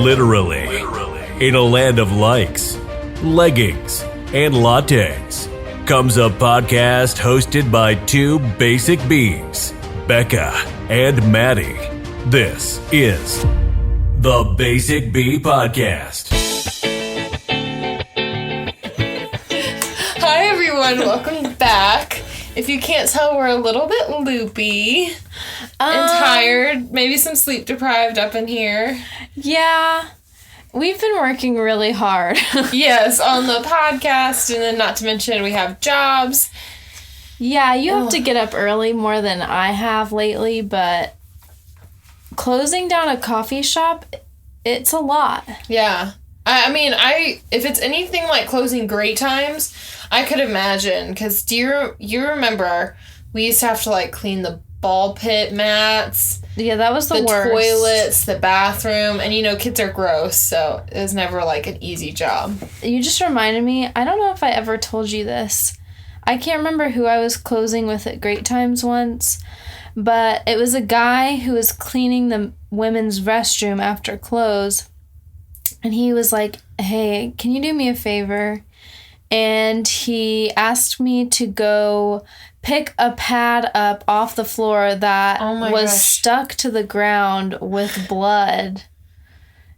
literally. In a land of likes, leggings, and lattes comes a podcast hosted by two basic beings, Bekah and Maddy. This is the Basic B Podcast. Hi everyone, welcome back. If you can't tell, we're a little bit loopy and tired, maybe some sleep deprived up in here. Yeah, we've been working really hard. Yes, on the podcast, and then not to mention we have jobs. Yeah, you have to get up early more than I have lately, but closing down a coffee shop, it's a lot. Yeah. I mean, if it's anything like closing Great Times, I could imagine, because do you remember we used to have to like clean the ball pit mats? Yeah, that was the worst. The toilets, the bathroom, and kids are gross, so it was never like an easy job. You just reminded me, I don't know if I ever told you this. I can't remember who I was closing with at Great Times once, but it was a guy who was cleaning the women's restroom after close, and he was like, hey, can you do me a favor? And he asked me to go pick a pad up off the floor that was stuck to the ground with blood.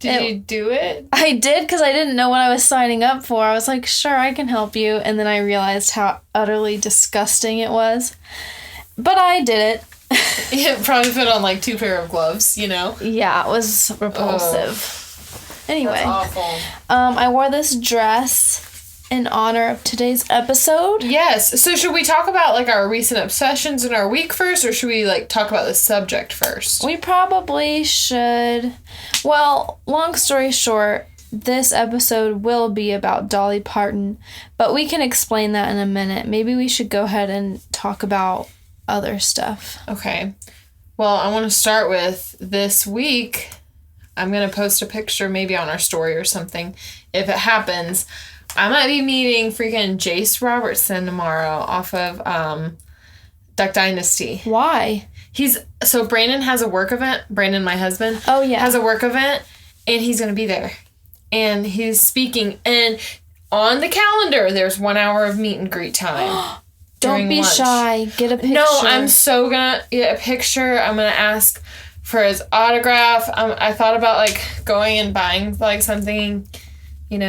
Did you do it? I did, because I didn't know what I was signing up for. I was like, sure, I can help you. And then I realized how utterly disgusting it was. But I did it. It probably put on like 2 pair of gloves, Yeah, it was repulsive. Anyway. That's awful. I wore this dress in honor of today's episode. Yes. So should we talk about like our recent obsessions in our week first, or should we like talk about the subject first? We probably should. Well, long story short, this episode will be about Dolly Parton, but we can explain that in a minute. Maybe we should go ahead and talk about other stuff. Okay. Well, I want to start with this week. I'm going to post a picture maybe on our story or something if it happens. I might be meeting freaking Jace Robertson tomorrow off of Duck Dynasty. Why? So Brandon has a work event. Brandon, my husband. Oh, yeah. Has a work event, and he's going to be there. And he's speaking. And on the calendar, there's 1 hour of meet and greet time. Don't be lunch. Shy. Get a picture. No, I'm so going to get a picture. I'm going to ask for his autograph. I thought about, like, going and buying, like, something,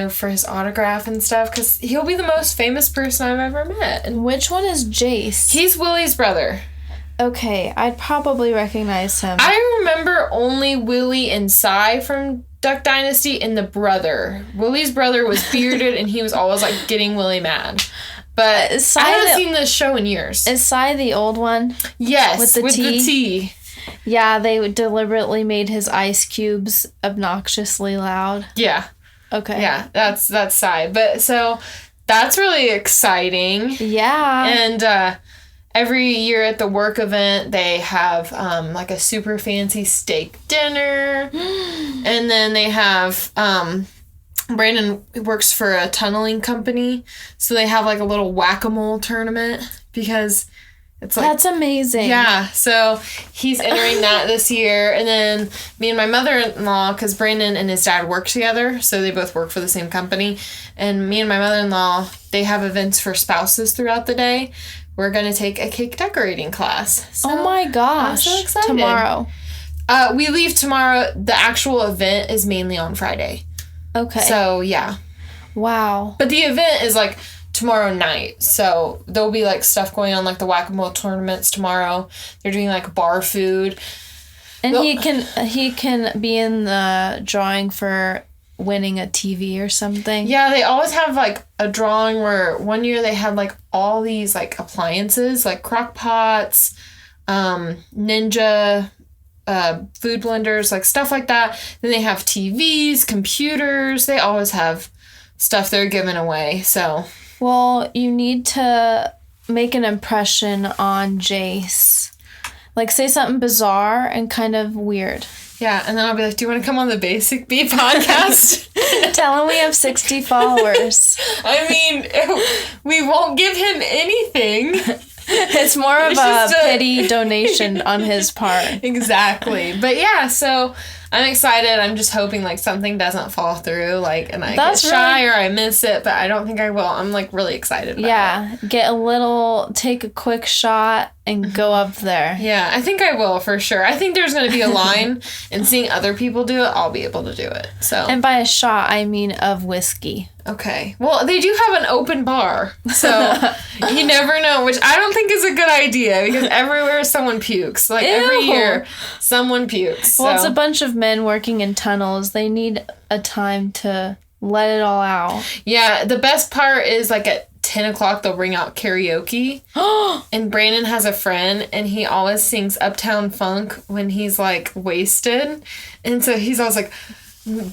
for his autograph and stuff, because he'll be the most famous person I've ever met. And which one is Jace? He's Willie's brother. Okay, I'd probably recognize him. I remember only Willie and Cy from Duck Dynasty and the brother. Willie's brother was bearded, and he was always, like, getting Willie mad. But I haven't seen this show in years. Is Cy the old one? Yes, with the T. Yeah, they deliberately made his ice cubes obnoxiously loud. Yeah. Okay. Yeah, that's Cy. But so that's really exciting. Yeah. And every year at the work event, they have like a super fancy steak dinner. And then they have Brandon works for a tunneling company, so they have like a little whack-a-mole tournament because it's like, that's amazing. Yeah, so he's entering that this year. And then me and my mother-in-law, because Brandon and his dad work together, so they both work for the same company. And me and my mother-in-law, they have events for spouses throughout the day. We're going to take a cake decorating class. So oh my gosh. I'm so excited. Tomorrow. We leave tomorrow. The actual event is mainly on Friday. Okay. So, yeah. Wow. But the event is like tomorrow night, so there'll be like stuff going on, like the whack-a-mole tournaments tomorrow. They're doing like bar food, and he can be in the drawing for winning a TV or something. Yeah, they always have like a drawing where one year they had like all these like appliances, like crock pots, Ninja food blenders, like stuff like that. Then they have TVs, computers. They always have stuff they're giving away. So, well, you need to make an impression on Jace. Like, say something bizarre and kind of weird. Yeah, and then I'll be like, do you want to come on the Basic B podcast? Tell him we have 60 followers. I mean, we won't give him anything. It's more of a pity donation on his part. Exactly. But yeah, so I'm excited. I'm just hoping, like, something doesn't fall through, like, and I get shy or I miss it, but I don't think I will. I'm, like, really excited about it. Take a quick shot and go up there. Yeah, I think I will, for sure. I think there's going to be a line, and seeing other people do it, I'll be able to do it, so. And by a shot, I mean of whiskey. Okay. Well, they do have an open bar, so you never know, which I don't think is a good idea, because everywhere someone pukes. Like, every year, someone pukes. Well, it's a bunch of men working in tunnels. They need a time to let it all out. Yeah, the best part is, like, at 10 o'clock, they'll bring out karaoke. And Brandon has a friend, and he always sings Uptown Funk when he's, like, wasted. And so he's always, like,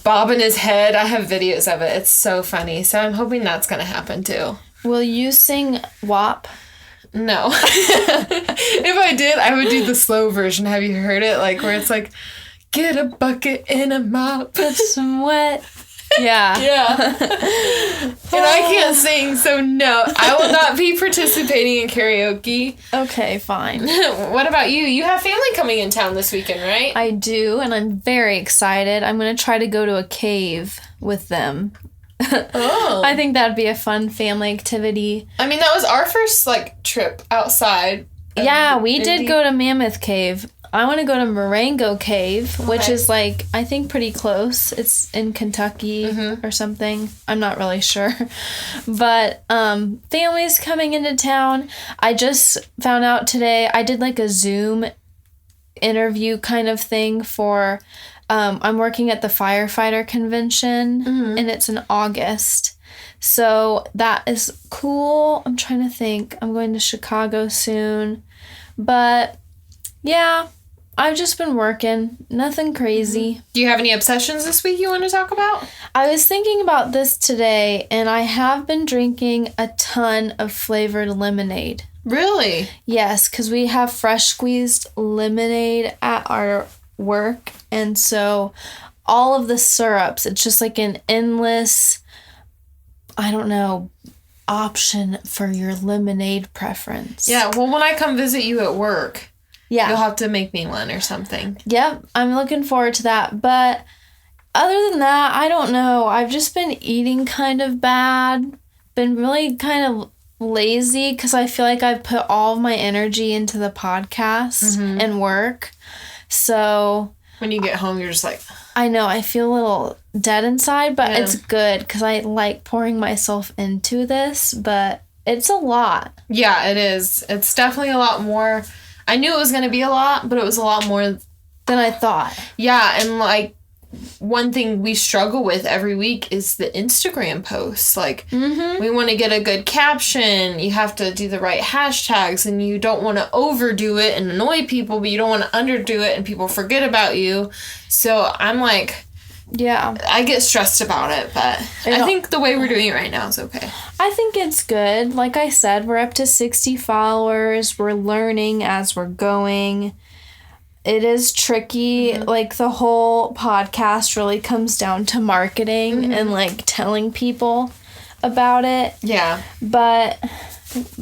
bobbing his head. I have videos of it. It's so funny. So I'm hoping that's going to happen, too. Will you sing WAP? No. If I did, I would do the slow version. Have you heard it? Like, where it's like, get a bucket and a mop. Put some wet. Yeah. Yeah. And I can't sing, so no. I will not be participating in karaoke. Okay, fine. What about you? You have family coming in town this weekend, right? I do, and I'm very excited. I'm going to try to go to a cave with them. Oh. I think that'd be a fun family activity. I mean, that was our first, like, trip outside. Yeah, we did go to Mammoth Cave. I want to go to Marengo Cave, which is, like, I think pretty close. It's in Kentucky or something. I'm not really sure. But family's coming into town. I just found out today, I did, like, a Zoom interview kind of thing for, I'm working at the firefighter convention, and it's in August. So that is cool. I'm trying to think. I'm going to Chicago soon. But, yeah, I've just been working. Nothing crazy. Do you have any obsessions this week you want to talk about? I was thinking about this today, and I have been drinking a ton of flavored lemonade. Really? Yes, because we have fresh squeezed lemonade at our work, and so all of the syrups, it's just like an endless, I don't know, option for your lemonade preference. Yeah, well, when I come visit you at work, yeah, you'll have to make me one or something. Yep, I'm looking forward to that. But other than that, I don't know. I've just been eating kind of bad. Been really kind of lazy because I feel like I've put all of my energy into the podcast and work. So when you get home, you're just like, I know, I feel a little dead inside, but it's good because I like pouring myself into this, but it's a lot. Yeah, it is. It's definitely a lot more. I knew it was going to be a lot, but it was a lot more than I thought. Yeah, and, like, one thing we struggle with every week is the Instagram posts. Like, we want to get a good caption. You have to do the right hashtags, and you don't want to overdo it and annoy people, but you don't want to underdo it and people forget about you. So I'm like, yeah, I get stressed about it, but I think the way we're doing it right now is okay. I think it's good. Like I said, we're up to 60 followers. We're learning as we're going. It is tricky. Like, the whole podcast really comes down to marketing and, like, telling people about it. Yeah. But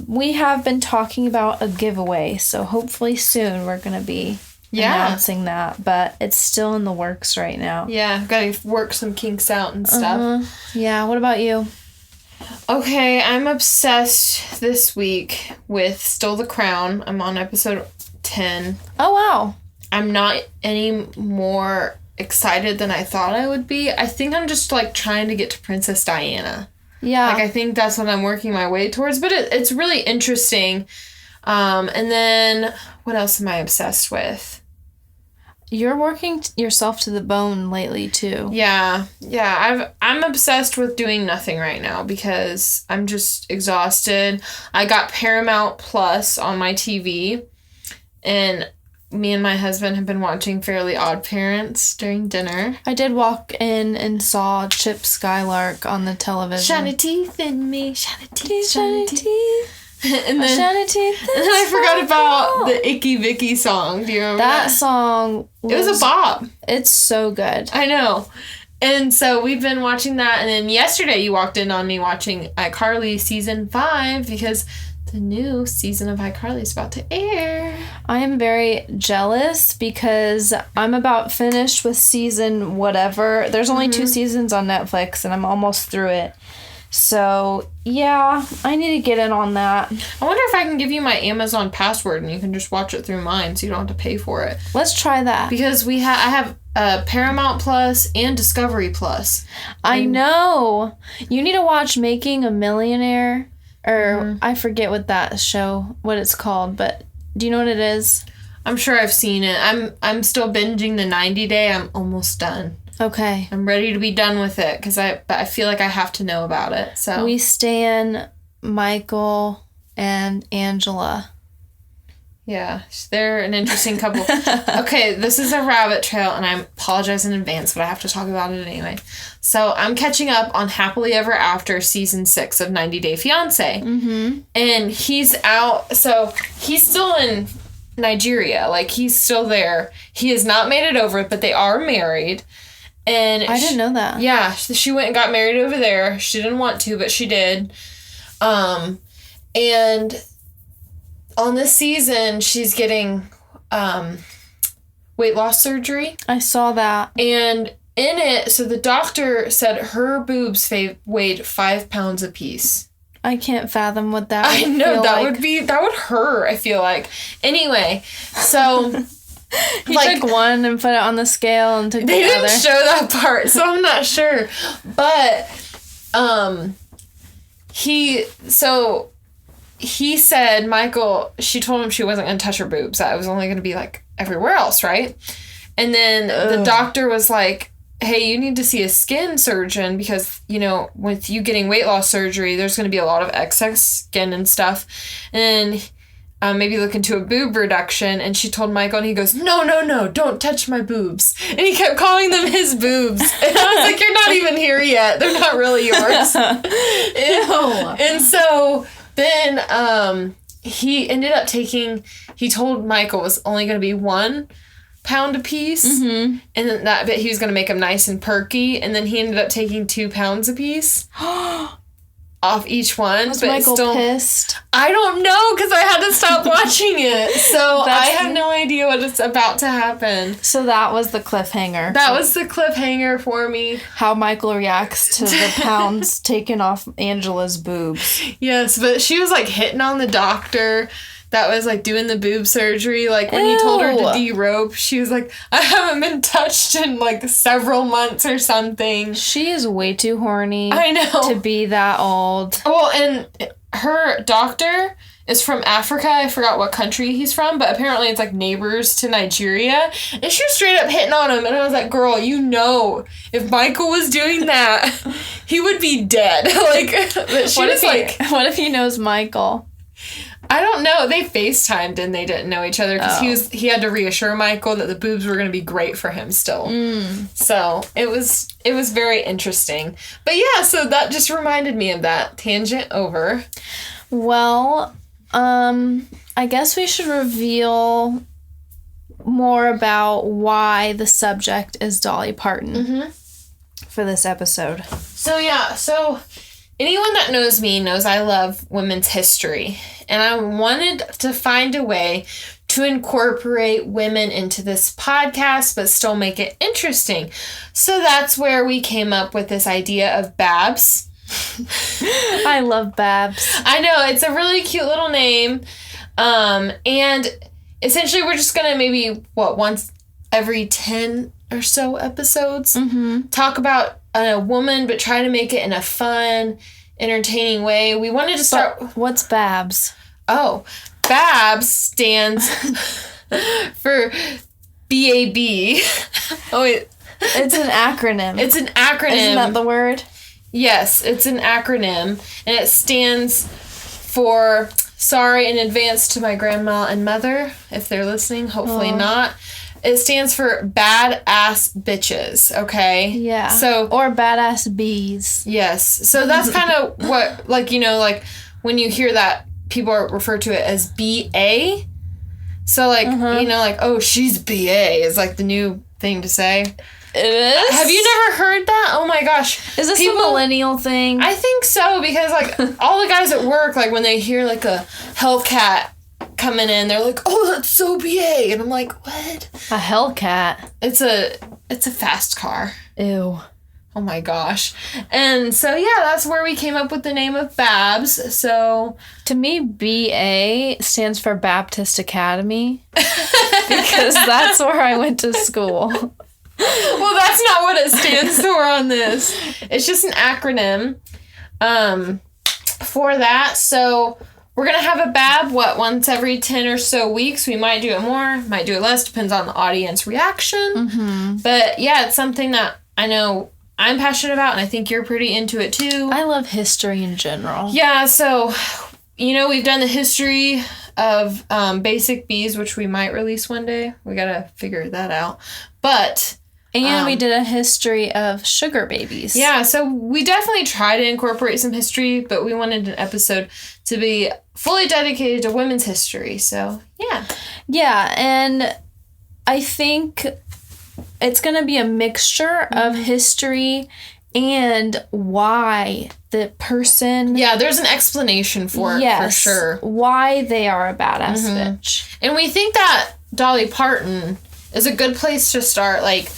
we have been talking about a giveaway, so hopefully soon we're going to be announcing that. But it's still in the works right now. Yeah, got to work some kinks out and stuff. Yeah, what about you? Okay, I'm obsessed this week with Still the Crown. I'm on episode 10. Oh, wow. I'm not any more excited than I thought I would be. I think I'm just, like, trying to get to Princess Diana. Yeah. Like, I think that's what I'm working my way towards. But it's really interesting. And then, what else am I obsessed with? You're working yourself to the bone lately, too. Yeah. Yeah. I'm obsessed with doing nothing right now because I'm just exhausted. I got Paramount Plus on my TV. And me and my husband have been watching Fairly Odd Parents during dinner. I did walk in and saw Chip Skylark on the television. Shiny teeth in me, shiny teeth, shiny teeth. And then I forgot about the Icky Vicky song. Do you remember that song? It was a bop. It's so good. I know. And so we've been watching that. And then yesterday you walked in on me watching iCarly season 5 because the new season of iCarly is about to air. I am very jealous because I'm about finished with season whatever. There's only 2 seasons on Netflix, and I'm almost through it. So, yeah, I need to get in on that. I wonder if I can give you my Amazon password and you can just watch it through mine so you don't have to pay for it. Let's try that. Because I have Paramount Plus and Discovery Plus. I know. You need to watch Making a Millionaire, or I forget what it's called, but do you know what it is? I'm sure I've seen it. I'm still binging the 90 Day. I'm almost done. Okay. I'm ready to be done with it because I feel like I have to know about it. So we stan Michael and Angela. Yeah, they're an interesting couple. Okay, this is a rabbit trail, and I apologize in advance, but I have to talk about it anyway. So I'm catching up on Happily Ever After season 6 of 90 Day Fiancé. Mm-hmm. And he's out, so he's still in Nigeria. Like, he's still there. He has not made it over, but they are married. And I didn't know that. Yeah, she went and got married over there. She didn't want to, but she did. And on this season, she's getting weight loss surgery. I saw that. And in it, so the doctor said her boobs weighed 5 pounds apiece. I can't fathom what that I know, that would hurt, I feel like. Anyway, so... He took one and put it on the scale and took the other. They didn't show that part, so I'm not sure. But, he said, Michael, she told him she wasn't going to touch her boobs. That it was only going to be, like, everywhere else, right? And then the doctor was like, hey, you need to see a skin surgeon because, you know, with you getting weight loss surgery, there's going to be a lot of excess skin and stuff. And maybe look into a boob reduction. And she told Michael, and he goes, no, don't touch my boobs. And he kept calling them his boobs. And I was like, you're not even here yet. They're not really yours. And so then he ended up he told Michael it was only going to be 1 pound a piece. Mm-hmm. And then that bit he was going to make them nice and perky. And then he ended up taking 2 pounds a piece. Off each one. Was but Michael pissed? I don't know because I had to stop watching it. So I have no idea what is about to happen. So that was the cliffhanger. That was the cliffhanger for me. How Michael reacts to the pounds taken off Angela's boobs. Yes, but she was like hitting on the doctor that was like doing the boob surgery. Like when he told her to de-rope, she was like, I haven't been touched in like several months or something. She is way too horny. I know. To be that old. Well, and her doctor is from Africa. I forgot what country he's from, but apparently it's like neighbors to Nigeria. And she was straight up hitting on him. And I was like, girl, you know, if Michael was doing that, he would be dead. What if he knows Michael? I don't know. They FaceTimed and they didn't know each other because he had to reassure Michael that the boobs were going to be great for him still. So it was very interesting. But yeah, so that just reminded me of that. Tangent over. Well, I guess we should reveal more about why the subject is Dolly Parton for this episode. So anyone that knows me knows I love women's history. And I wanted to find a way to incorporate women into this podcast, but still make it interesting. So that's where we came up with this idea of BABs. I love BABs. I know, it's a really cute little name. And essentially we're just going to maybe, once every 10 or so episodes, talk about a woman, but try to make it in a fun, entertaining way. We wanted to start... But what's BABs? Oh, BABs stands for BAB. Oh, wait. It's an acronym. It's an acronym. Isn't that the word? Yes, it's an acronym. And it stands for... Sorry in advance to my grandma and mother, if they're listening. Hopefully not. It stands for badass bitches, okay? Yeah. Or badass bees. Yes. So that's kind of what, like, you know, like, when you hear that, people refer to it as BA. So, like, you know, like, oh, she's BA is, like, the new thing to say. It is? Have you never heard that? Oh my gosh. Is this a millennial thing? I think so, because like all the guys at work, like when they hear like a Hellcat coming in, they're like, oh, that's so BA. And I'm like, what? A Hellcat? It's a fast car. Ew. Oh my gosh. And so, yeah, that's where we came up with the name of BABS. So, to me, BA stands for Baptist Academy because that's where I went to school. Well, that's not what it stands for on this. It's just an acronym for that. So, we're going to have a BAB, once every 10 or so weeks. We might do it more, might do it less, depends on the audience reaction. Mm-hmm. But, yeah, it's something that I know I'm passionate about, and I think you're pretty into it too. I love history in general. Yeah, so, we've done the history of Basic Bees, which we might release one day. We gotta figure that out. But... And we did a history of sugar babies. Yeah, so we definitely try to incorporate some history, but we wanted an episode to be fully dedicated to women's history, so, yeah. Yeah, and I think... it's going to be a mixture of history and why the person... Yeah, there's an explanation for it, for sure. Why they are a badass bitch. And we think that Dolly Parton is a good place to start. Like,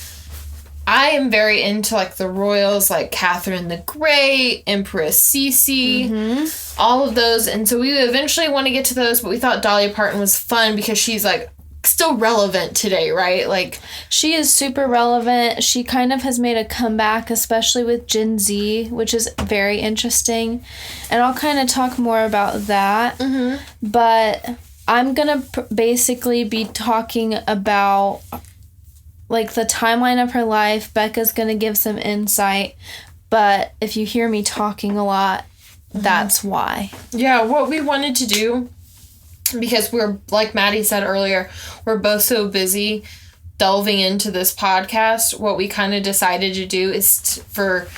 I am very into, like, the royals, like Catherine the Great, Empress Sisi, all of those. And so we eventually want to get to those, but we thought Dolly Parton was fun because she's, like, still relevant today, right? Like, she is super relevant. She kind of has made a comeback, especially with Gen Z, which is very interesting. And I'll kind of talk more about that. Mm-hmm. But I'm going to basically be talking about, like, the timeline of her life. Bekah's going to give some insight. But if you hear me talking a lot, that's why. Yeah, what we wanted to do, because we're, like Maddie said earlier, we're both so busy delving into this podcast, what we kind of decided to do is for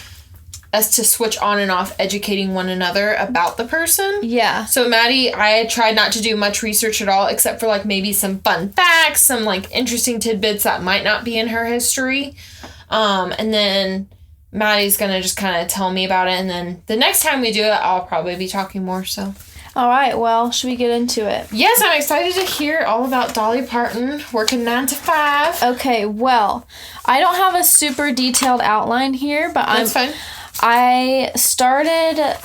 us to switch on and off educating one another about the person. Yeah. So Maddie, I tried not to do much research at all, except for like maybe some fun facts, some like interesting tidbits that might not be in her history. And then Maddie's going to just kind of tell me about it. And then the next time we do it, I'll probably be talking more, so... All right, well, should we get into it? Yes, I'm excited to hear all about Dolly Parton working 9 to 5. Okay, well, I don't have a super detailed outline here, but That's fine. I started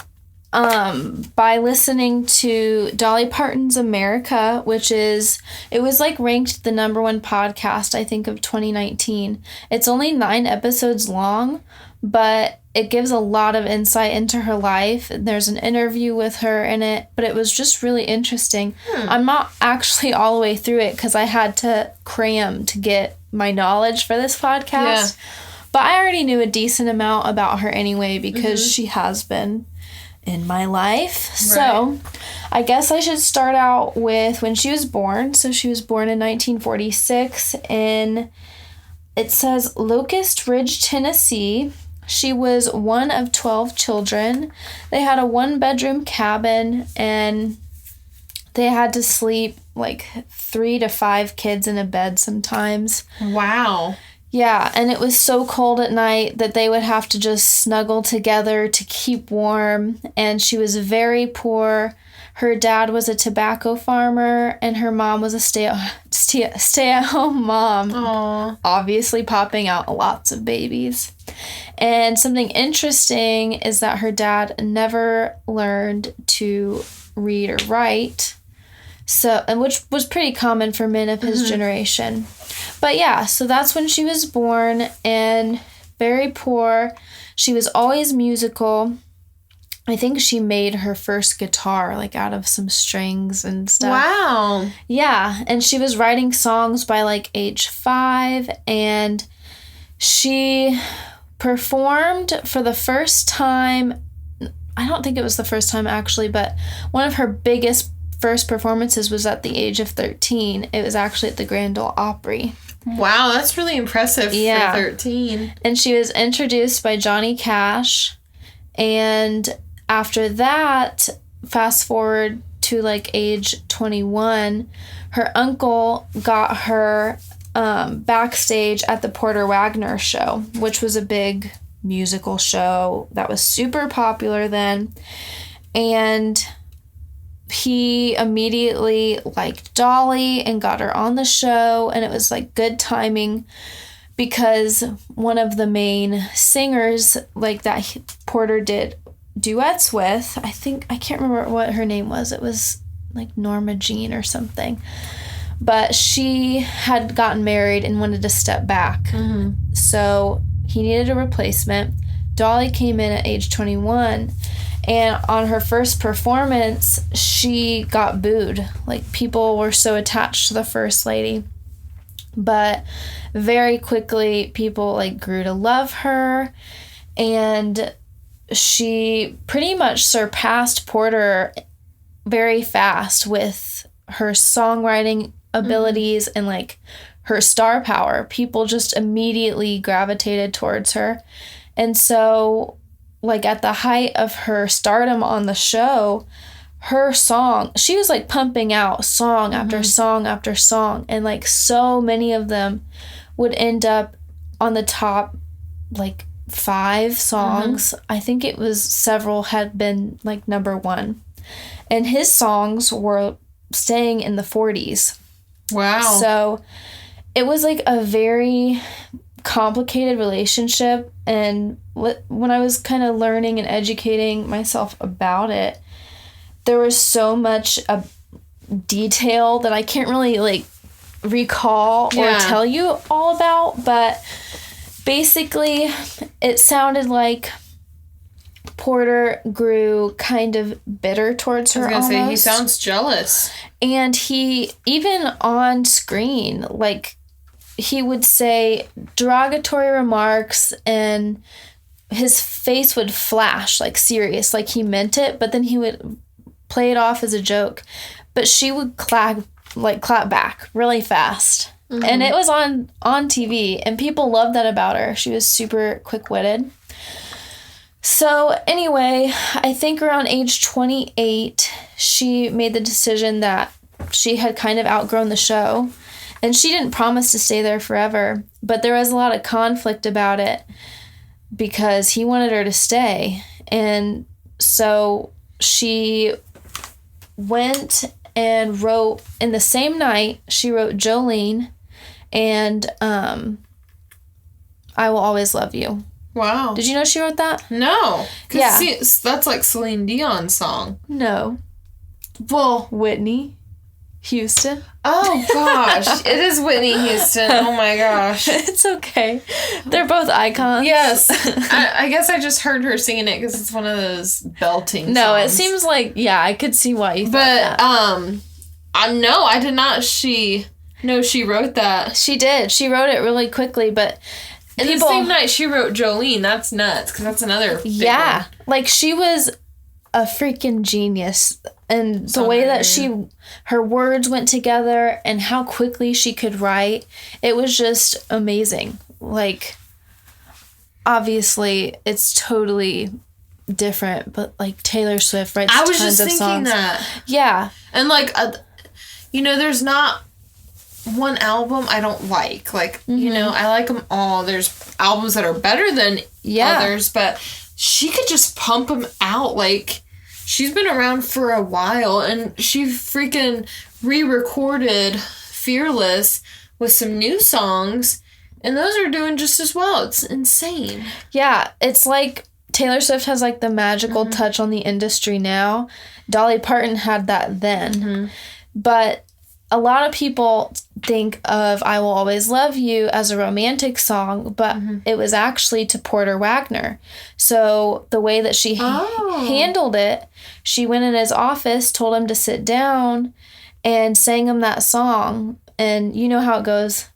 by listening to Dolly Parton's America, it was like ranked the #1 podcast, I think, of 2019. It's only 9 episodes long, but it gives a lot of insight into her life. There's an interview with her in it, but it was just really interesting. I'm not actually all the way through it because I had to cram to get my knowledge for this podcast. Yeah. But I already knew a decent amount about her anyway because she has been in my life. Right. So I guess I should start out with when she was born. So she was born in 1946 in, it says, Locust Ridge, Tennessee. She was one of 12 children. They had a 1-bedroom cabin, and they had to sleep like 3 to 5 kids in a bed sometimes. Wow. Yeah, and it was so cold at night that they would have to just snuggle together to keep warm, and she was very poor. Her dad was a tobacco farmer, and her mom was a stay-at-home mom. Aww. Obviously popping out lots of babies. And something interesting is that her dad never learned to read or write, and which was pretty common for men of his generation. But yeah, so that's when she was born, and very poor. She was always musical. I think she made her first guitar, like, out of some strings and stuff. Wow. Yeah, and she was writing songs by, like, age 5, and she performed for the first time. I don't think it was the first time, actually, but one of her biggest first performances was at the age of 13. It was actually at the Grand Ole Opry. Wow, that's really impressive for 13. And she was introduced by Johnny Cash, and after that, fast forward to like age 21, her uncle got her backstage at the Porter Wagoner show, which was a big musical show that was super popular then. And he immediately liked Dolly and got her on the show, and it was like good timing because one of the main singers like that Porter did duets with, I can't remember what her name was. It was like Norma Jean or something. But she had gotten married and wanted to step back. Mm-hmm. So he needed a replacement. Dolly came in at age 21, and on her first performance, she got booed. Like, people were so attached to the First Lady. But very quickly, people like grew to love her, and she pretty much surpassed Porter very fast with her songwriting abilities and like her star power. People just immediately gravitated towards her. And so, like, at the height of her stardom on the show, her song, she was like pumping out song after song after song, and like so many of them would end up on the top like 5 songs. I think it was several had been like number 1, and his songs were staying in the 40s. Wow. So it was like a very complicated relationship, and when I was kind of learning and educating myself about it, there was so much detail that I can't really like recall or tell you all about, but basically it sounded like Porter grew kind of bitter towards her. I was gonna say, he sounds jealous. And he, even on screen, like, he would say derogatory remarks, and his face would flash, like, serious, like he meant it, but then he would play it off as a joke. But she would clap back really fast. Mm-hmm. And it was on TV, and people loved that about her. She was super quick-witted. So anyway, I think around age 28, she made the decision that she had kind of outgrown the show, and she didn't promise to stay there forever, but there was a lot of conflict about it because he wanted her to stay. And so she went and wrote, in the same night, she wrote Jolene and I Will Always Love You. Wow. Did you know she wrote that? No. Yeah. That's like Celine Dion's song. No. Well, Whitney Houston. Oh, gosh. It is Whitney Houston. Oh, my gosh. It's okay. They're both icons. Yes. I guess I just heard her singing it because it's one of those belting songs. No, it seems like, yeah, I could see why you thought that. No, I did not. No, she wrote that. She did. She wrote it really quickly, but and the same night she wrote Jolene. That's nuts, because that's another big one. Like, she was a freaking genius. And the way that her words went together and how quickly she could write, it was just amazing. Like, obviously, it's totally different, but like Taylor Swift writes tons of songs. I was just thinking that. Yeah. And like, there's not one album I don't like. Like, I like them all. There's albums that are better than others, but she could just pump them out. Like, she's been around for a while, and she freaking re-recorded Fearless with some new songs, and those are doing just as well. It's insane. Yeah, it's like Taylor Swift has like the magical touch on the industry now. Dolly Parton had that then. But a lot of people think of I Will Always Love You as a romantic song, but it was actually to Porter Wagoner. So the way that she handled it, she went in his office, told him to sit down, and sang him that song. And you know how it goes.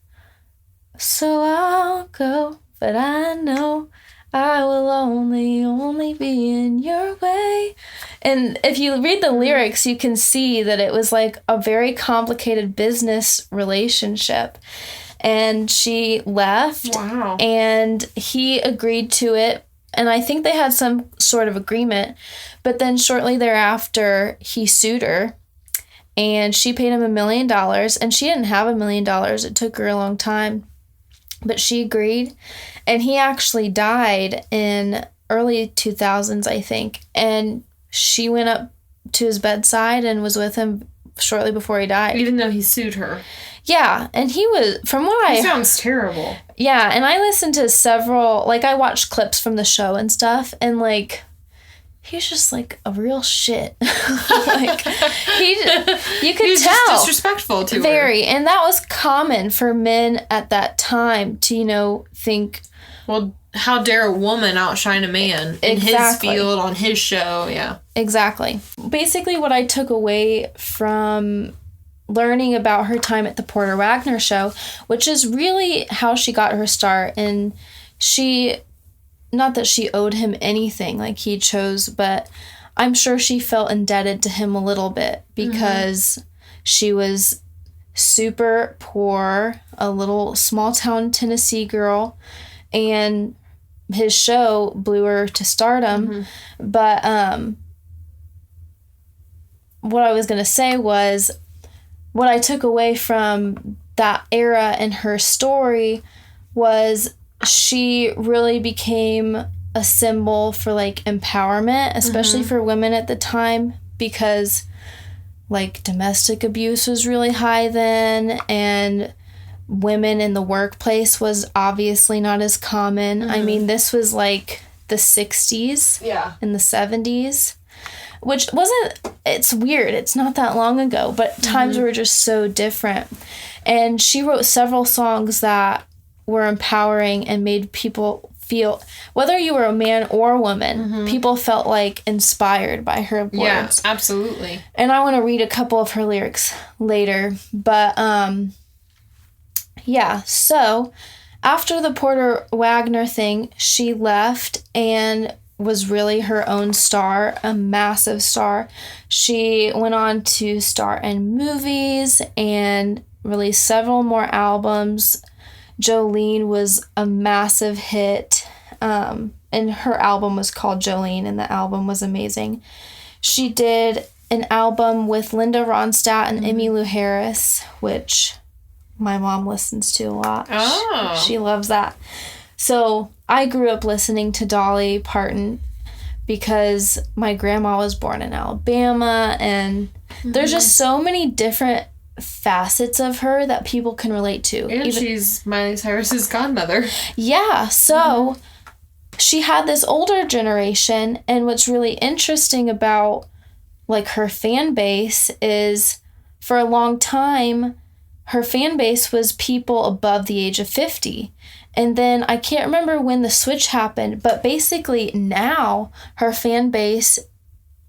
So I'll go, but I know I will only be in your way. And if you read the lyrics, you can see that it was like a very complicated business relationship. And she left. Wow. And he agreed to it. And I think they had some sort of agreement. But then shortly thereafter, he sued her. and she paid him $1 million, and she didn't have $1 million. It took her a long time, but she agreed, and he actually died in early 2000s, I think, and she went up to his bedside and was with him shortly before he died. Even though he sued her. Yeah, and he was, from what He sounds terrible. Yeah, and I listened to several, like, I watched clips from the show and stuff, and, like, he's just, like, a real shit. Like, you could He's tell. Just disrespectful to her. Very, and that was common for men at that time to, you know, think... Well, how dare a woman outshine a man in his field, on his show, yeah. Exactly. Basically, what I took away from learning about her time at the Porter Wagner show, which is really how she got her start, and she, not that she owed him anything like he chose, but I'm sure she felt indebted to him a little bit because she was super poor, a little small town Tennessee girl, and his show blew her to stardom. But what I was going to say was, what I took away from that era in her story was she really became a symbol for, like, empowerment, especially for women at the time, because, like, domestic abuse was really high then, and women in the workplace was obviously not as common. I mean, this was, like, the 60s and the 70s. Which wasn't, it's weird, it's not that long ago, but times were just so different. And she wrote several songs that were empowering and made people feel, whether you were a man or a woman, people felt, like, inspired by her words. Yeah, absolutely. And I want to read a couple of her lyrics later. But, yeah, so after the Porter Wagner thing, she left and was really her own star, a massive star. She went on to star in movies and released several more albums. Jolene was a massive hit, and her album was called Jolene, and the album was amazing. She did an album with Linda Ronstadt and Emmylou Harris, which my mom listens to a lot. Oh. She loves that. So I grew up listening to Dolly Parton because my grandma was born in Alabama, and there's just so many different facets of her that people can relate to. And she's Miley Cyrus's godmother. Yeah, so she had this older generation, and what's really interesting about, like, her fan base is, for a long time, her fan base was people above the age of 50. And then I can't remember when the switch happened, but basically now her fan base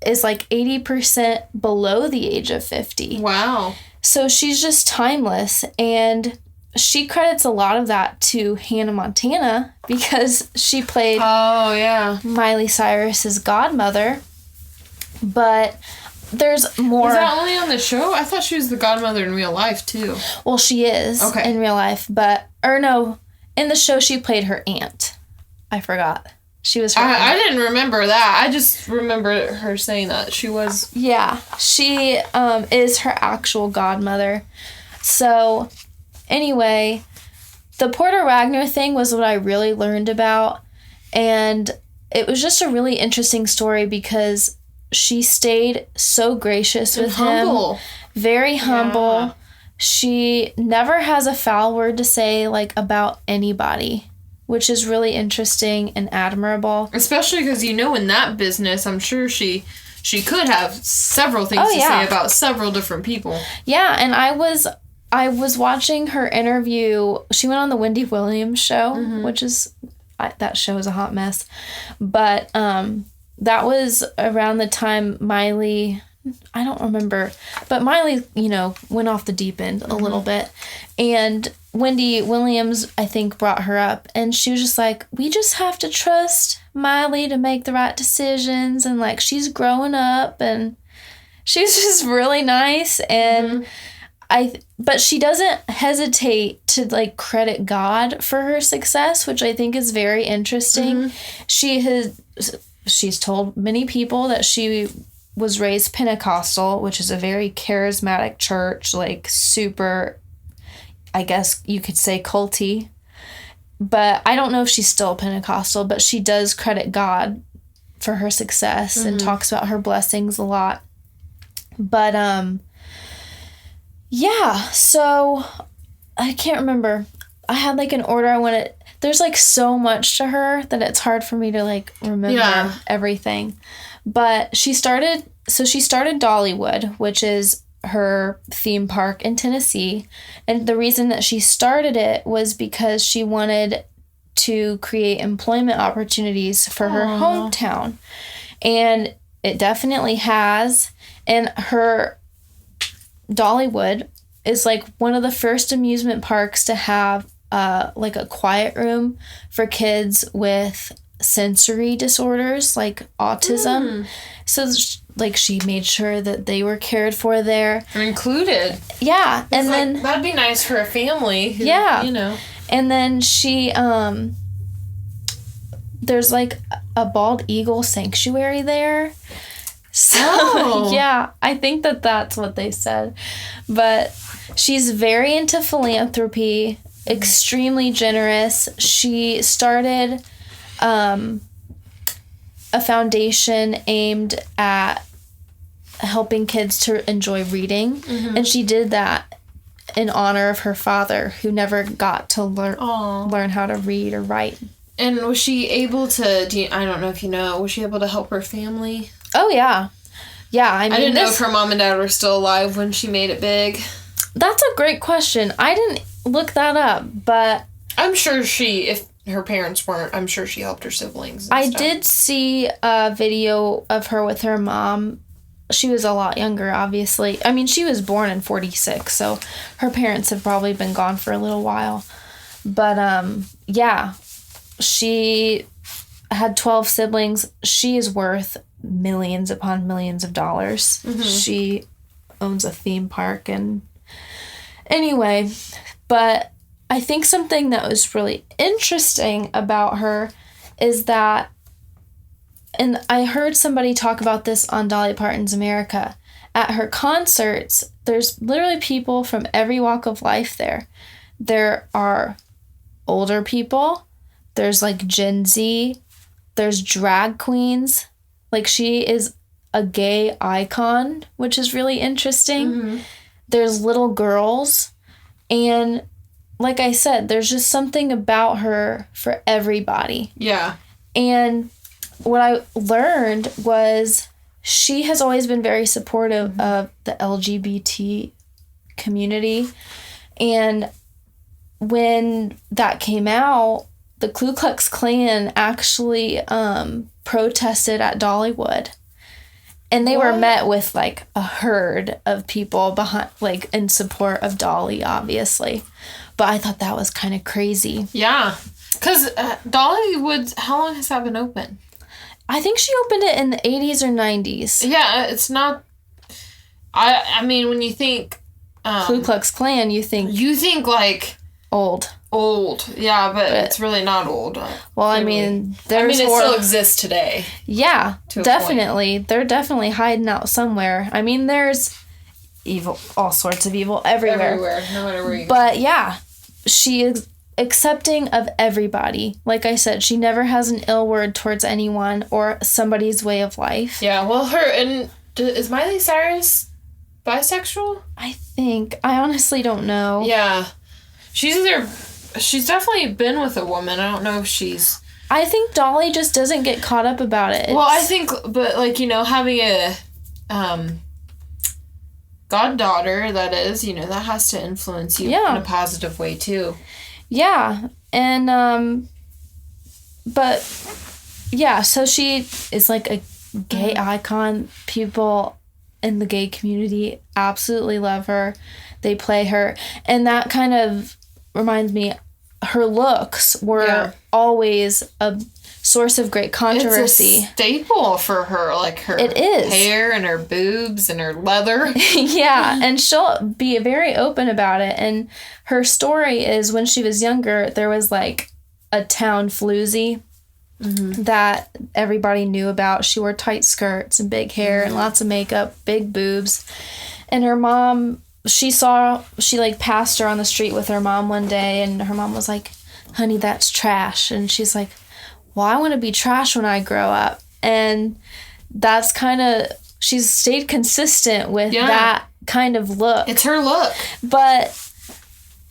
is like 80% below the age of 50. Wow. So she's just timeless, and she credits a lot of that to Hannah Montana because she played Miley Cyrus's godmother. But there's more. Was that only on the show? I thought she was the godmother in real life too. Well, she is in real life, in the show, she played her aunt. I forgot. She was her aunt. I didn't remember that. I just remember her saying that. She was... Yeah. She is her actual godmother. So, anyway, the Porter Wagner thing was what I really learned about. And it was just a really interesting story because she stayed so gracious with him. Very humble. Yeah. She never has a foul word to say, like, about anybody, which is really interesting and admirable. Especially because, in that business, I'm sure she could have several things to say about several different people. Yeah, and I was watching her interview. She went on the Wendy Williams show, which is, that show is a hot mess. But that was around the time Miley... I don't remember, but Miley, went off the deep end a little bit, and Wendy Williams, I think, brought her up, and she was just like, we just have to trust Miley to make the right decisions, and, like, she's growing up, and she's just really nice, and but she doesn't hesitate to, like, credit God for her success, which I think is very interesting. She's told many people that she was raised Pentecostal, which is a very charismatic church, like super, I guess you could say, culty. But I don't know if she's still Pentecostal, but she does credit God for her success and talks about her blessings a lot. But, yeah, so I can't remember. I had like an order I wanted. There's like so much to her that it's hard for me to like remember everything. But she started Dollywood, which is her theme park in Tennessee. And the reason that she started it was because she wanted to create employment opportunities for her hometown. And it definitely has. And her Dollywood is like one of the first amusement parks to have like a quiet room for kids with sensory disorders like autism. So like she made sure that they were cared for there, included. Yeah. And like, then that'd be nice for a family who, you know. And then she there's like a bald eagle sanctuary there. So yeah, I think that that's what they said. But she's very into philanthropy, extremely generous. She started a foundation aimed at helping kids to enjoy reading. And she did that in honor of her father, who never got to learn how to read or write. And was she able to, I don't know if you know, was she able to help her family? Oh, yeah. Yeah, I mean, I didn't know if her mom and dad were still alive when she made it big. That's a great question. I didn't look that up, but I'm sure if her parents weren't, I'm sure she helped her siblings and I stuff. did see a video of her with her mom. She was a lot younger, obviously. I mean, she was born in 1946, so her parents have probably been gone for a little while. But, yeah, she had 12 siblings. She is worth millions upon millions of dollars. She owns a theme park. And anyway, but I think something that was really interesting about her is that, and I heard somebody talk about this on Dolly Parton's America, at her concerts, there's literally people from every walk of life there. There are older people, there's like Gen Z, there's drag queens. Like, she is a gay icon, which is really interesting. There's little girls. And like I said, there's just something about her for everybody. Yeah. And what I learned was she has always been very supportive of the LGBT community. And when that came out, the Ku Klux Klan actually protested at Dollywood. And they were met with like a herd of people behind, like, in support of Dolly, obviously. But I thought that was kind of crazy. Yeah. Because Dollywood, how long has that been open? I think she opened it in the 80s or 90s. Yeah, it's not... I mean, when you think... Ku Klux Klan, you think like... Old. Yeah, but it's really not old. Well, I mean, it still exists today. Yeah, definitely. They're definitely hiding out somewhere. I mean, there's evil, all sorts of evil everywhere. No matter where you go. But yeah, she is accepting of everybody. Like I said, she never has an ill word towards anyone or somebody's way of life. Yeah, well, is Miley Cyrus bisexual? I think. I honestly don't know. Yeah. She's definitely been with a woman. I don't know if she's... I think Dolly just doesn't get caught up about it. Well, I think, but, like, you know, having a goddaughter, that is, you know, that has to influence you in a positive way, too. Yeah. And, but, yeah, so she is, like, a gay icon. People in the gay community absolutely love her. They play her. And that kind of reminds me, her looks were always a source of great controversy. It's a staple for her, like her hair and her boobs and her leather. Yeah, and she'll be very open about it. And her story is, when she was younger, there was like a town floozy that everybody knew about. She wore tight skirts and big hair and lots of makeup, big boobs. And her mom, she like passed her on the street with her mom one day, and her mom was like, honey, that's trash. And she's like, well, I want to be trash when I grow up. And that's kind of, she's stayed consistent with that kind of look. It's her look. But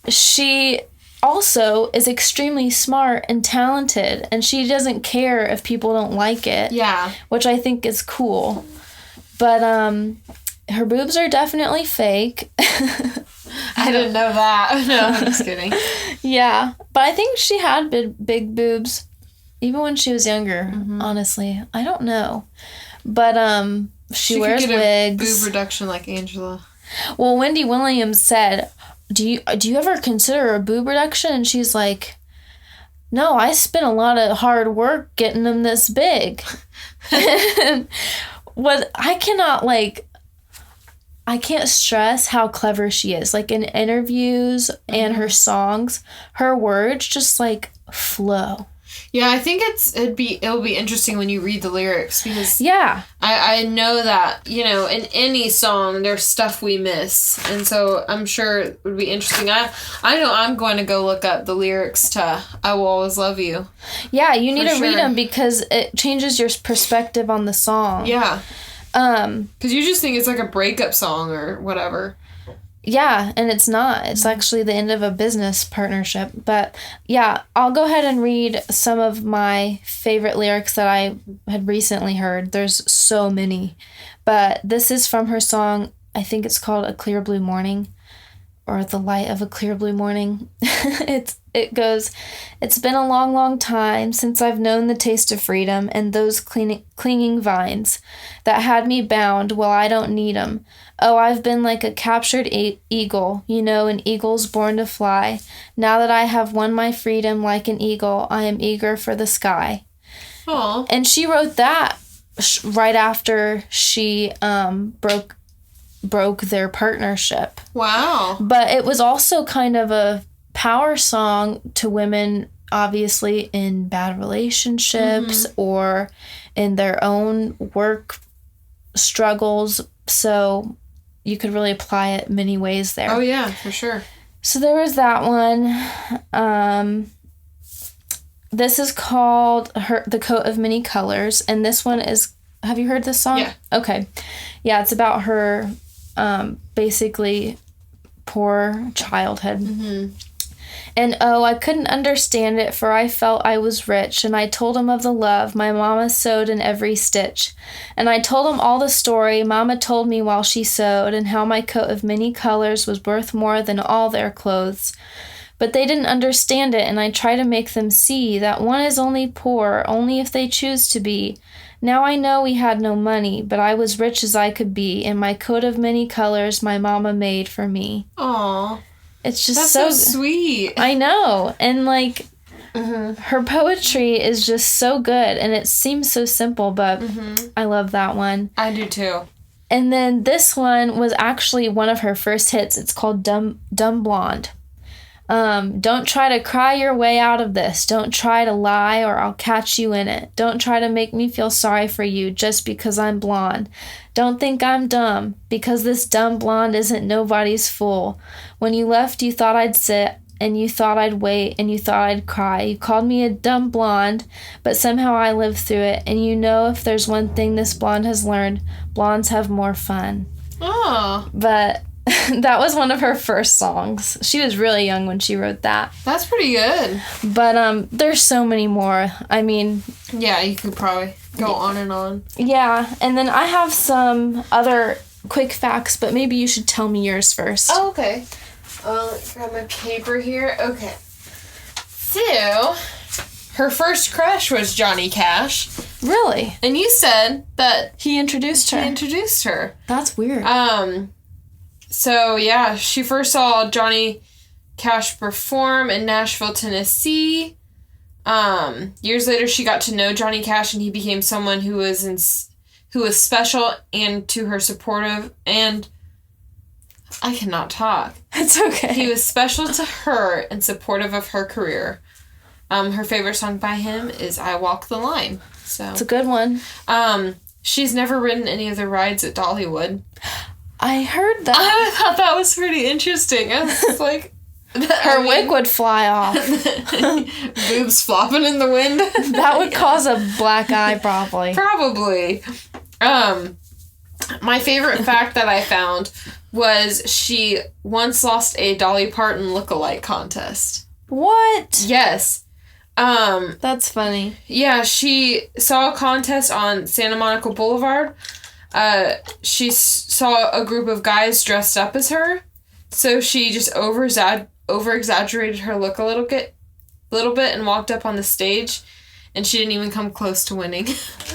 she also is extremely smart and talented, and she doesn't care if people don't like it. Yeah. Which I think is cool. But her boobs are definitely fake. I didn't know that. No, I'm just kidding. Yeah. But I think she had big boobs even when she was younger, honestly. I don't know. But she wears wigs. Boob reduction like Angela. Well, Wendy Williams said, do you ever consider a boob reduction? And she's like, no, I spent a lot of hard work getting them this big. What I can't stress how clever she is. Like in interviews and her songs, her words just like flow. Yeah, I think it'll be interesting when you read the lyrics, because I know that, you know, in any song there's stuff we miss, and so I'm sure it would be interesting. I know I'm going to go look up the lyrics to I Will Always Love You. Yeah, you need to read them because it changes your perspective on the song. Yeah. Because you just think it's like a breakup song or whatever. Yeah, and it's not. It's actually the end of a business partnership. But yeah, I'll go ahead and read some of my favorite lyrics that I had recently heard. There's so many. But this is from her song, I think it's called A Clear Blue Morning, or The Light of a Clear Blue Morning. It goes, it's been a long, long time since I've known the taste of freedom and those clinging vines that had me bound. Well, I don't need 'em. Oh, I've been like a captured eagle, you know, an eagle's born to fly. Now that I have won my freedom like an eagle, I am eager for the sky. Aww. And she wrote that right after she broke their partnership. Wow. But it was also kind of a power song to women, obviously, in bad relationships or in their own work struggles. So you could really apply it many ways there. Oh, yeah, for sure. So there was that one. This is called The Coat of Many Colors. And this one is, have you heard this song? Yeah. Okay. Yeah, it's about her basically poor childhood. And oh, I couldn't understand it, for I felt I was rich, and I told him of the love my mama sewed in every stitch. And I told him all the story mama told me while she sewed, and how my coat of many colors was worth more than all their clothes. But they didn't understand it, and I try to make them see that one is only poor, only if they choose to be. Now I know we had no money, but I was rich as I could be, and my coat of many colors my mama made for me. Aww. It's just That's so sweet. I know. And like her poetry is just so good, and it seems so simple, but I love that one. I do too. And then this one was actually one of her first hits. It's called Dumb Blonde. Don't try to cry your way out of this. Don't try to lie or I'll catch you in it. Don't try to make me feel sorry for you just because I'm blonde. Don't think I'm dumb, because this dumb blonde isn't nobody's fool. When you left, you thought I'd sit, and you thought I'd wait, and you thought I'd cry. You called me a dumb blonde, but somehow I lived through it. And you know, if there's one thing this blonde has learned, blondes have more fun. Oh. But that was one of her first songs. She was really young when she wrote that. That's pretty good. But there's so many more. I mean... Yeah, you could probably go on and on. Yeah, and then I have some other quick facts, but maybe you should tell me yours first. Oh, okay. Let's grab my paper here. Okay. So, her first crush was Johnny Cash. Really? And you said that... He introduced her. He introduced her. That's weird. So, yeah, she first saw Johnny Cash perform in Nashville, Tennessee. Years later, she got to know Johnny Cash, and he became someone who was special and to her supportive, and I cannot talk. It's okay. He was special to her and supportive of her career. Her favorite song by him is I Walk the Line. So it's a good one. She's never ridden any of the rides at Dollywood. I heard that. I thought that was pretty interesting. I was like... Her wig would fly off. Boobs flopping in the wind. That would cause a black eye, probably. Probably. My favorite fact that I found was she once lost a Dolly Parton lookalike contest. What? Yes. That's funny. Yeah, she saw a contest on Santa Monica Boulevard. She saw a group of guys dressed up as her, so she just over-exaggerated her look a little bit and walked up on the stage, and she didn't even come close to winning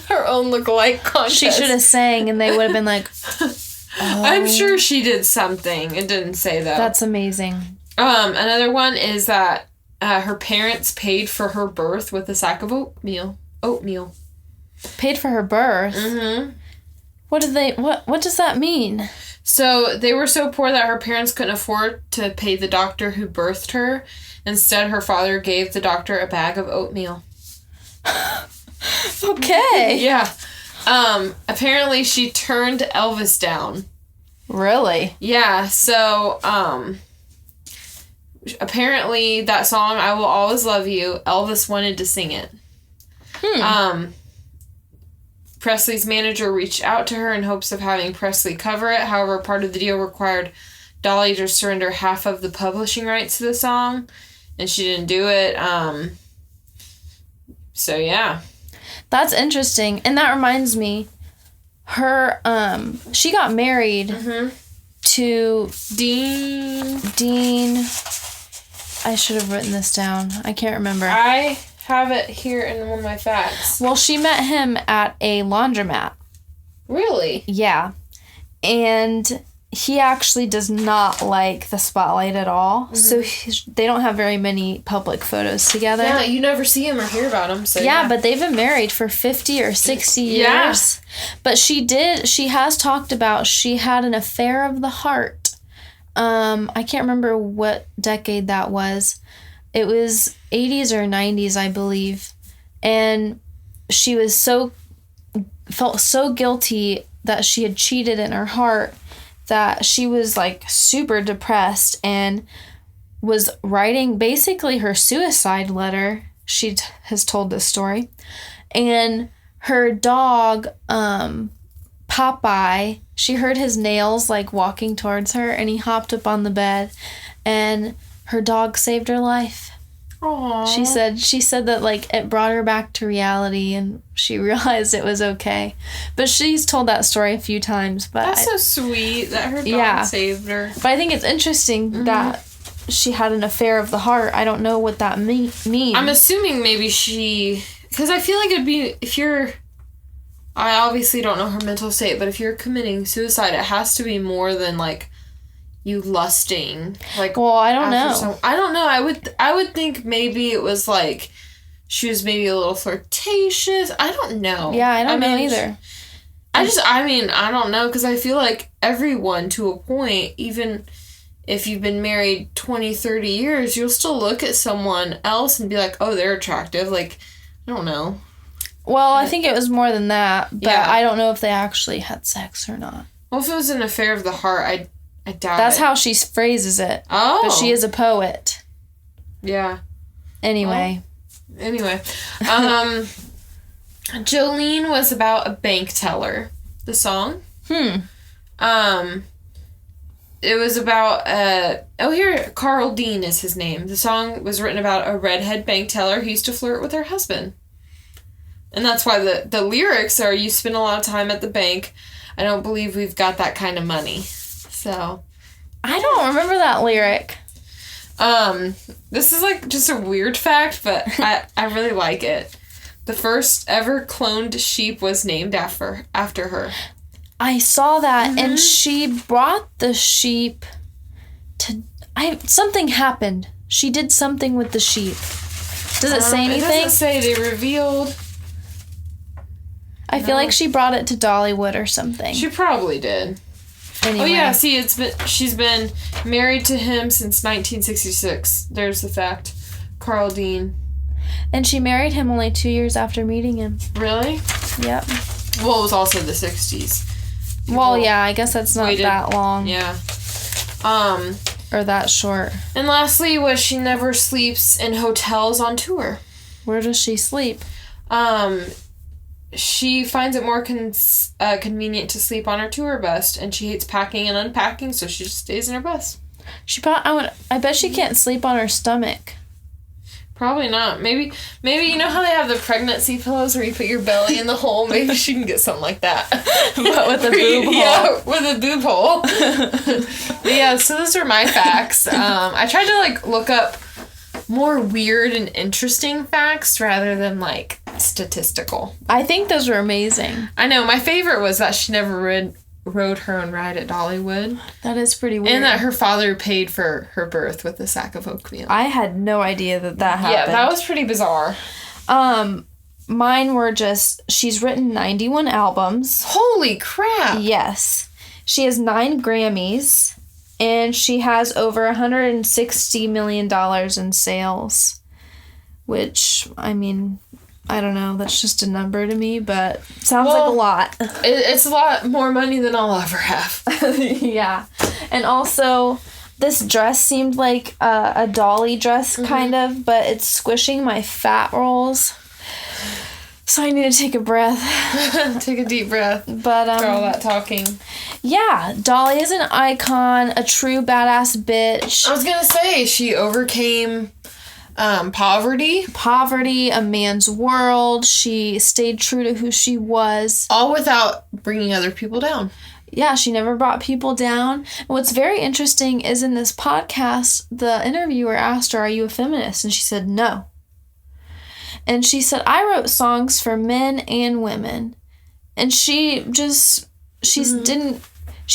her own lookalike contest. She should have sang, and they would have been like, oh. I'm sure she did something. It didn't say, though. That's amazing. Another one is that her parents paid for her birth with a sack of oatmeal. Paid for her birth? Mm-hmm. What does that mean? So they were so poor that her parents couldn't afford to pay the doctor who birthed her. Instead, her father gave the doctor a bag of oatmeal. Okay. Yeah. Apparently she turned Elvis down. Really? Yeah, so, apparently that song, I Will Always Love You, Elvis wanted to sing it. Presley's manager reached out to her in hopes of having Presley cover it. However, part of the deal required Dolly to surrender half of the publishing rights to the song, and she didn't do it. So, yeah. That's interesting. And that reminds me, her, she got married to Dean. I should have written this down. I can't remember. I have it here in one of my facts. Well, she met him at a laundromat. Really? Yeah. And he actually does not like the spotlight at all. So they don't have very many public photos together. Yeah, you never see him or hear about him. So yeah, but they've been married for 50 or 60 years. Yeah. But she has talked about she had an affair of the heart. I can't remember what decade that was. It was 80s or 90s, I believe. And she felt so guilty that she had cheated in her heart that she was like super depressed and was writing basically her suicide letter. She has told this story. And her dog, Popeye, she heard his nails like walking towards her, and he hopped up on the bed, and her dog saved her life. Aww. She said that like it brought her back to reality, and she realized it was okay. But she's told that story a few times. But that's so sweet that her dog saved her. But I think it's interesting that she had an affair of the heart. I don't know what that means. I'm assuming maybe because I feel like it'd be I obviously don't know her mental state, but if you're committing suicide, it has to be more than like you lusting. Like, well, I don't know. I don't know. I would think maybe it was like she was maybe a little flirtatious. I don't know. Yeah, I don't know either. I don't know, because I feel like everyone to a point, even if you've been married 20, 30 years, you'll still look at someone else and be like, oh, they're attractive. Like, I don't know. Well, I think it was more than that, but I don't know if they actually had sex or not. Well, if it was an affair of the heart, I doubt That's how she phrases it. Oh. But she is a poet. Yeah. Anyway. Jolene was about a bank teller. The song. It was about Carl Dean is his name. The song was written about a redhead bank teller who used to flirt with her husband. And that's why the lyrics are, you spend a lot of time at the bank. I don't believe we've got that kind of money. So. I don't remember that lyric. This is like just a weird fact, but I really like it. The first ever cloned sheep was named after her. I saw that, and she brought the sheep to... something happened. She did something with the sheep. Does it say anything? It doesn't say. They revealed... I feel like she brought it to Dollywood or something. She probably did. Anyway. Oh yeah, see, she's been married to him since 1966. There's the fact. Carl Dean. And she married him only 2 years after meeting him. Really? Yep. Well, it was also the 60s. Well, yeah, I guess that's not that long. Yeah. Or that short. And lastly was she never sleeps in hotels on tour. Where does she sleep? She finds it more convenient to sleep on her tour bus, and she hates packing and unpacking, so she just stays in her bus. I bet she can't sleep on her stomach. Probably not. Maybe you know how they have the pregnancy pillows where you put your belly in the hole? Maybe she can get something like that. But with a boob hole. Yeah, with a boob hole. Yeah, so those are my facts. I tried to look up more weird and interesting facts rather than statistical. I think those were amazing. I know. My favorite was that she never rode her own ride at Dollywood. That is pretty weird. And that her father paid for her birth with a sack of oatmeal. I had no idea that happened. Yeah, that was pretty bizarre. Mine were just, she's written 91 albums. Holy crap! Yes. She has 9 Grammys, and she has over $160 million in sales, which, I mean, I don't know, that's just a number to me, but sounds like a lot. It's a lot more money than I'll ever have. Yeah. And also, this dress seemed like a dolly dress, kind of, but it's squishing my fat rolls. So I need to take a breath. Take a deep breath. But, after all that talking. Yeah, Dolly is an icon, a true badass bitch. I was gonna say, she overcame poverty, a man's world. She stayed true to who she was. All without bringing other people down. Yeah, she never brought people down. And what's very interesting is in this podcast, the interviewer asked her, "Are you a feminist?" And she said, "No." And she said, "I wrote songs for men and women." And she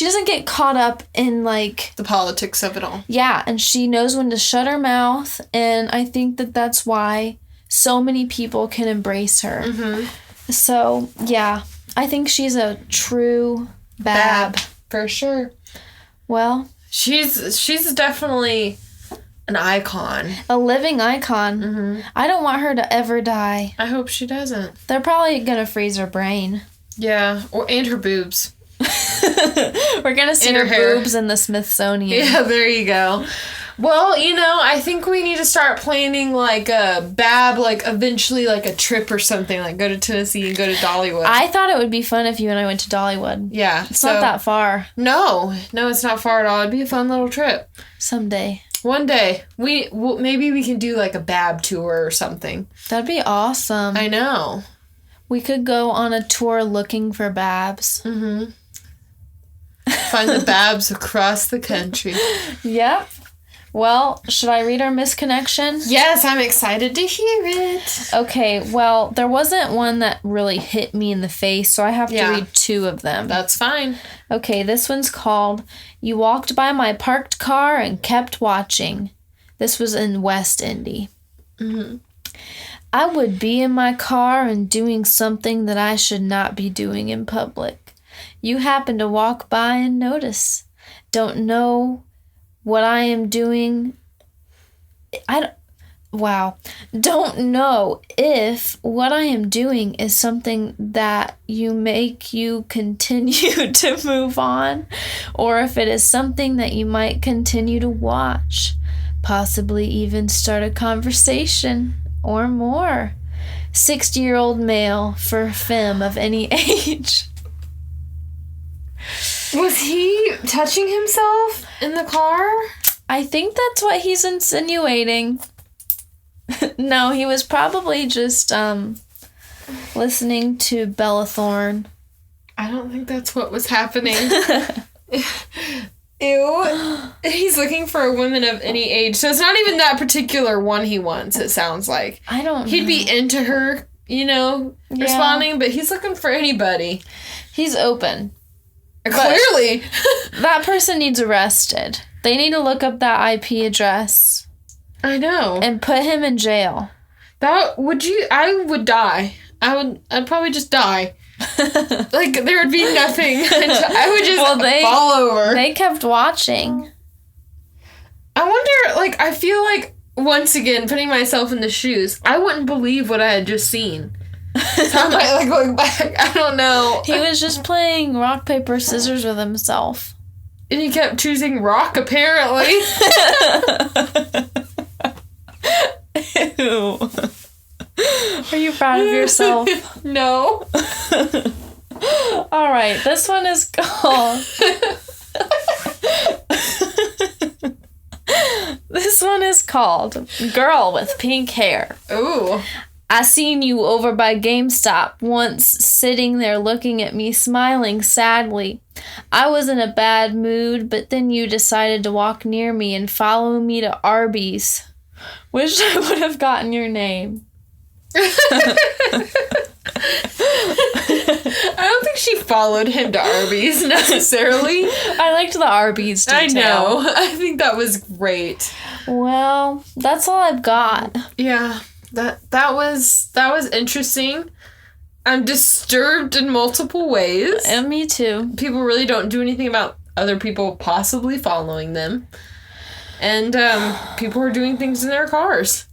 doesn't get caught up in the politics of it all. Yeah, and she knows when to shut her mouth, and I think that's why so many people can embrace her. Mm-hmm. So, yeah, I think she's a true BAB. For sure. Well, she's definitely an icon. A living icon. Mm-hmm. I don't want her to ever die. I hope she doesn't. They're probably going to freeze her brain. Yeah, and her boobs. We're going to see her boobs in the Smithsonian. Yeah, there you go. Well, I think we need to start planning a BAB, eventually a trip or something, go to Tennessee and go to Dollywood. I thought it would be fun if you and I went to Dollywood. Yeah. It's not that far. No, it's not far at all. It'd be a fun little trip. Someday. One day. Maybe we can do a BAB tour or something. That'd be awesome. I know. We could go on a tour looking for BABs. Mm-hmm. Find the BABs across the country. Yep. Well, should I read our misconnection? Yes, I'm excited to hear it. Okay, well, there wasn't one that really hit me in the face, so I have to read 2 of them. That's fine. Okay, this one's called, "You walked by my parked car and kept watching." This was in West Indy. Mm-hmm. "I would be in my car and doing something that I should not be doing in public. You happen to walk by and notice. Don't know what I am doing. Don't know if what I am doing is something that make you continue to move on, or if it is something that you might continue to watch, possibly even start a conversation or more. 60-year-old male for femme of any age." Was he touching himself in the car? I think that's what he's insinuating. No, he was probably just listening to Bella Thorne. I don't think that's what was happening. Ew. He's looking for a woman of any age. So it's not even that particular one he wants, it sounds like. I don't know. He'd be into her, responding, but he's looking for anybody. He's open. Clearly. That person needs arrested. They need to look up that IP address. I know. And put him in jail. I would die. I'd probably just die. There would be nothing. I would just fall over. They kept watching. I wonder, I feel like once again, putting myself in the shoes, I wouldn't believe what I had just seen. So I might, like, going back. I don't know. He was just playing rock, paper, scissors with himself. And he kept choosing rock, apparently. Ew. Are you proud of yourself? No. All right, this one is called... This one is called Girl with Pink Hair. Ooh. I seen you over by GameStop once, sitting there looking at me, smiling sadly. I was in a bad mood, but then you decided to walk near me and follow me to Arby's. Wish I would have gotten your name. I don't think she followed him to Arby's necessarily. I liked the Arby's detail. I know. I think that was great. Well, that's all I've got. Yeah. That was interesting. I'm disturbed in multiple ways. And me too. People really don't do anything about other people possibly following them. And people are doing things in their cars.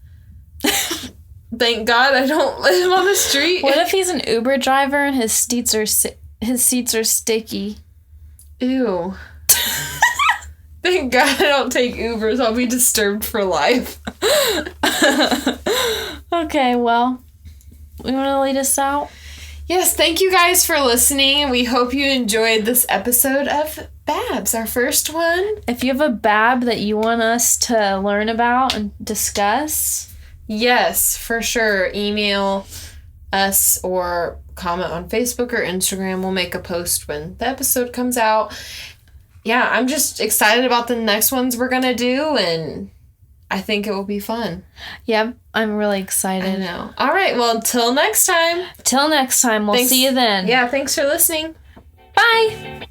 Thank God I don't live on the street. What if he's an Uber driver and his seats are sticky? Ew. Thank God I don't take Ubers. I'll be disturbed for life. Okay, well, we want to lead us out? Yes, thank you guys for listening. We hope you enjoyed this episode of BABs, our first one. If you have a BAB that you want us to learn about and discuss... Yes, for sure. Email us or comment on Facebook or Instagram. We'll make a post when the episode comes out. Yeah, I'm just excited about the next ones we're going to do, and I think it will be fun. Yep, I'm really excited. I know. All right, well, until next time. Till next time, we'll see you then. Yeah, thanks for listening. Bye!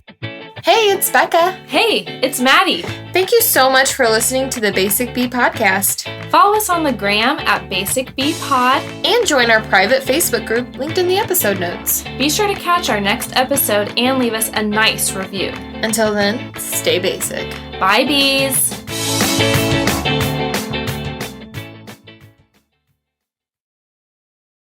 Hey, it's Bekah. Hey, it's Maddie. Thank you so much for listening to the Basic B podcast. Follow us on the gram at basicbpod. And join our private Facebook group linked in the episode notes. Be sure to catch our next episode and leave us a nice review. Until then, stay basic. Bye, bees!